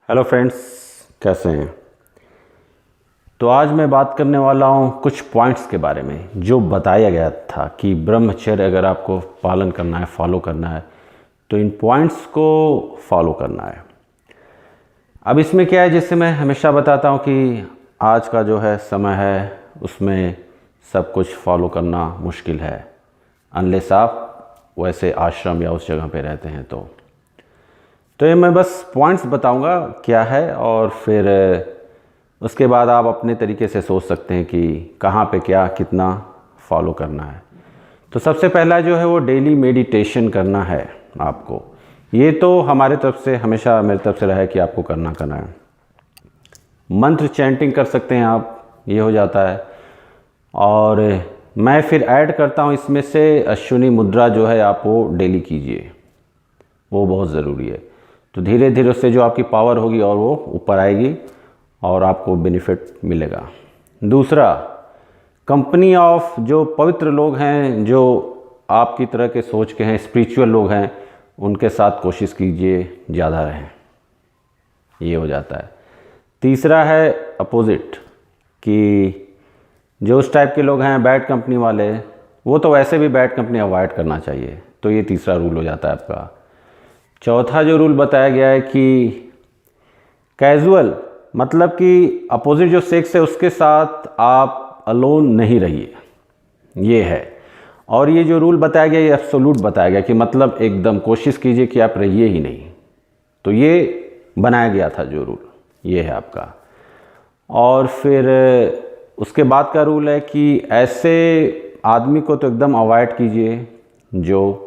Hello friends, कैसे हैं। तो आज मैं बात करने वाला हूँ कुछ पॉइंट्स के बारे में जो बताया गया था कि ब्रह्मचर्य अगर आपको पालन करना है, फॉलो करना है तो इन पॉइंट्स को फॉलो करना है। अब इसमें क्या है, जैसे मैं हमेशा बताता हूँ कि आज का जो है समय है उसमें सब कुछ फॉलो करना मुश्किल है, अनलेस आप वैसे आश्रम या उस जगह पे रहते हैं। तो ये मैं बस पॉइंट्स बताऊंगा क्या है, और फिर उसके बाद आप अपने तरीके से सोच सकते हैं कि कहाँ पे क्या कितना फॉलो करना है। तो सबसे पहला जो है वो डेली मेडिटेशन करना है आपको। ये तो हमारे तरफ से हमेशा मेरी तरफ से रहा है कि आपको करना है। मंत्र चैंटिंग कर सकते हैं आप, ये हो जाता है। और मैं फिर ऐड करता हूँ इसमें से अश्विनी मुद्रा जो है आप वो डेली कीजिए, वो बहुत ज़रूरी है। तो धीरे धीरे उससे जो आपकी पावर होगी और वो ऊपर आएगी और आपको बेनिफिट मिलेगा। दूसरा, कंपनी ऑफ जो पवित्र लोग हैं, जो आपकी तरह के सोच के हैं, स्पिरिचुअल लोग हैं, उनके साथ कोशिश कीजिए ज़्यादा रहें, ये हो जाता है। तीसरा है अपोजिट, कि जो उस टाइप के लोग हैं बैड कंपनी वाले, वो तो वैसे भी बैड कंपनी अवॉइड करना चाहिए। तो ये तीसरा रूल हो जाता है आपका। चौथा जो रूल बताया गया है कि कैजुअल, मतलब कि अपोजिट जो सेक्स है उसके साथ आप अलोन नहीं रहिए, ये है। और ये जो रूल बताया गया ये एब्सोल्यूट बताया गया कि मतलब एकदम कोशिश कीजिए कि आप रहिए ही नहीं। तो ये बनाया गया था जो रूल, ये है आपका। और फिर उसके बाद का रूल है कि ऐसे आदमी को तो एकदम अवॉइड कीजिए जो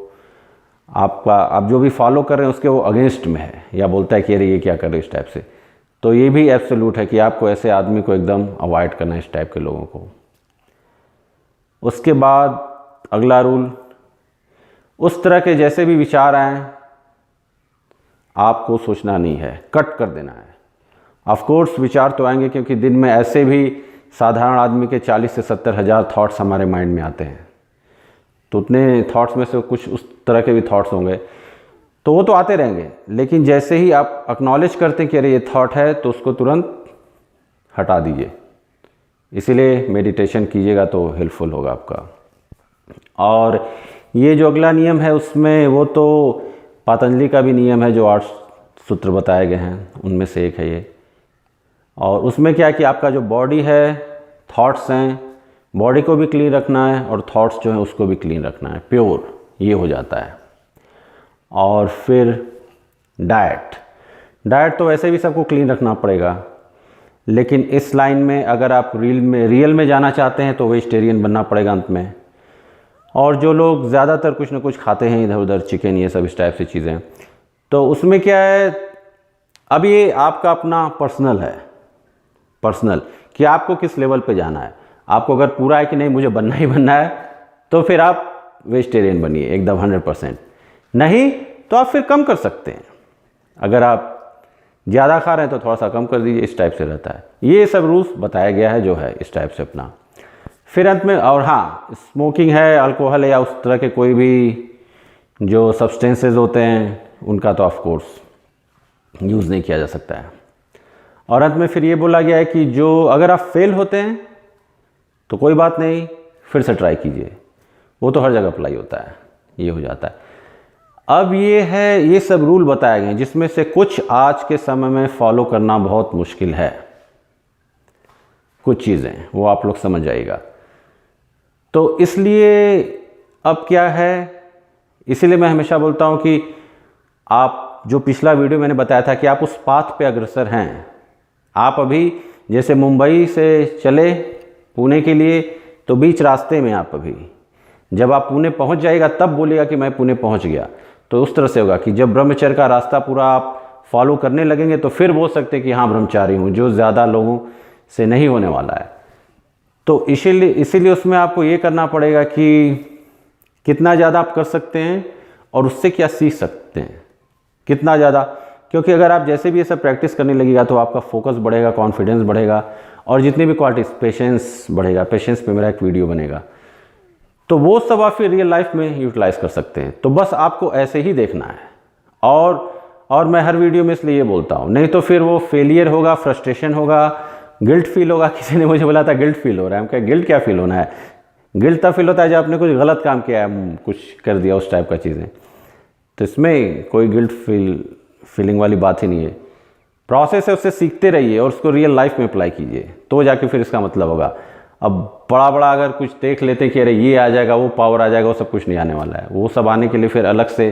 आप जो भी फॉलो कर रहे हैं उसके वो अगेंस्ट में है, या बोलता है कि अरे ये क्या कर रहे इस टाइप से। तो ये भी एब्सोल्यूट है कि आपको ऐसे आदमी को एकदम अवॉइड करना है, इस टाइप के लोगों को। उसके बाद अगला रूल, उस तरह के जैसे भी विचार आए आपको सोचना नहीं है, कट कर देना है। ऑफ कोर्स विचार तो आएंगे, क्योंकि दिन में ऐसे भी साधारण आदमी के 40 से 70 हज़ार थॉट्स हमारे माइंड में आते हैं। तो उतने थॉट्स में से कुछ उस तरह के भी थॉट्स होंगे, तो वो तो आते रहेंगे। लेकिन जैसे ही आप एक्नॉलेज करते हैं कि अरे ये थॉट है, तो उसको तुरंत हटा दीजिए। इसीलिए मेडिटेशन कीजिएगा तो हेल्पफुल होगा आपका। और ये जो अगला नियम है उसमें वो तो पतंजलि का भी नियम है, जो 8 सूत्र बताए गए हैं उनमें से एक है ये। और उसमें क्या है कि आपका जो बॉडी है, थॉट्स हैं, बॉडी को भी क्लीन रखना है और थॉट्स जो हैं उसको भी क्लीन रखना है, प्योर, ये हो जाता है। और फिर डाइट तो वैसे भी सबको क्लीन रखना पड़ेगा, लेकिन इस लाइन में अगर आप रियल में जाना चाहते हैं तो वेजिटेरियन बनना पड़ेगा अंत में। और जो लोग ज़्यादातर कुछ ना कुछ खाते हैं इधर उधर, चिकन ये सब इस टाइप से चीज़ें, तो उसमें क्या है, अब ये आपका अपना पर्सनल कि आपको किस लेवल पे जाना है। आपको अगर पूरा है कि नहीं मुझे बनना ही बनना है, तो फिर आप वेजिटेरियन बनिए एकदम 100%। नहीं तो आप फिर कम कर सकते हैं। अगर आप ज़्यादा खा रहे हैं तो थोड़ा सा कम कर दीजिए, इस टाइप से रहता है। ये सब रूल्स बताया गया है जो है इस टाइप से अपना। फिर अंत में, और हाँ, स्मोकिंग है, अल्कोहल है, या उस तरह के कोई भी जो सब्सटेंसेस होते हैं उनका तो ऑफ कोर्स यूज़ नहीं किया जा सकता है। और अंत में फिर ये बोला गया है कि जो अगर आप फेल होते हैं तो कोई बात नहीं, फिर से ट्राई कीजिए, वो तो हर जगह अप्लाई होता है, ये हो जाता है। अब ये सब रूल बताए गए जिसमें से कुछ आज के समय में फॉलो करना बहुत मुश्किल है, कुछ चीज़ें वो आप लोग समझ जाइएगा। तो इसलिए अब क्या है, इसीलिए मैं हमेशा बोलता हूँ कि आप जो पिछला वीडियो मैंने बताया था कि आप उस पाथ पे अग्रसर हैं। आप अभी जैसे मुंबई से चले पुणे के लिए, तो बीच रास्ते में आप अभी, जब आप पुणे पहुंच जाएगा तब बोलिएगा कि मैं पुणे पहुंच गया। तो उस तरह से होगा कि जब ब्रह्मचर्य का रास्ता पूरा आप फॉलो करने लगेंगे तो फिर बोल सकते हैं कि हाँ ब्रह्मचारी हूँ, जो ज़्यादा लोगों से नहीं होने वाला है। तो इसीलिए उसमें आपको ये करना पड़ेगा कि कितना ज़्यादा आप कर सकते हैं और उससे क्या सीख सकते हैं, कितना ज़्यादा। क्योंकि अगर आप जैसे भी ये सब प्रैक्टिस करने लगेगा तो आपका फोकस बढ़ेगा, कॉन्फिडेंस बढ़ेगा, और जितनी भी क्वालिटीज, पेशेंस बढ़ेगा। पेशेंस पे मेरा एक वीडियो बनेगा, तो वो सब आप फिर रियल लाइफ में यूटिलाइज कर सकते हैं। तो बस आपको ऐसे ही देखना है। और और मैं हर वीडियो में इसलिए ये बोलता हूँ, नहीं तो फिर वो फेलियर होगा, फ्रस्ट्रेशन होगा, गिल्ट फील होगा। किसी ने मुझे बोला था गिल्ट फील हो रहा है, हम क्या गिल्ट क्या फील होना है, गिल्ट तब फील होता है जब आपने कुछ गलत काम किया है, कुछ कर दिया उस टाइप का चीज़ें। तो इसमें कोई गिल्ट फीलिंग वाली बात ही नहीं है। प्रोसेस है, उससे सीखते रहिए और उसको रियल लाइफ में अप्लाई कीजिए, तो जाके फिर इसका मतलब होगा। अब बड़ा बड़ा अगर कुछ देख लेते हैं कि अरे ये आ जाएगा, वो पावर आ जाएगा, वो सब कुछ नहीं आने वाला है। वो सब आने के लिए फिर अलग से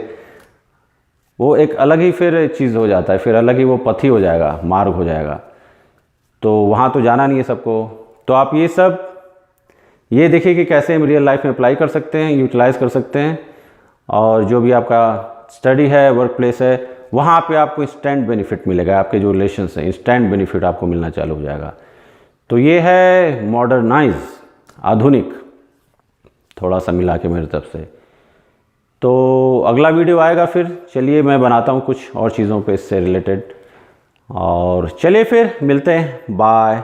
वो एक अलग ही फिर चीज़ हो जाता है, फिर अलग ही वो पथ ही हो जाएगा, मार्ग हो जाएगा। तो वहाँ तो जाना नहीं है सबको। तो आप ये देखिए कि कैसे हम रियल लाइफ में अप्लाई कर सकते हैं, यूटिलाइज़ कर सकते हैं। और जो भी आपका स्टडी है, वर्क प्लेस है, वहाँ पे आपको इंस्टेंट बेनिफिट मिलेगा। आपके जो रिलेशंस हैं, इंस्टेंट बेनिफिट आपको मिलना चालू हो जाएगा। तो ये है मॉडर्नाइज, आधुनिक, थोड़ा सा मिला के मेरी तरफ से। तो अगला वीडियो आएगा फिर, चलिए मैं बनाता हूँ कुछ और चीज़ों पे इससे रिलेटेड। और चलिए फिर मिलते हैं, बाय।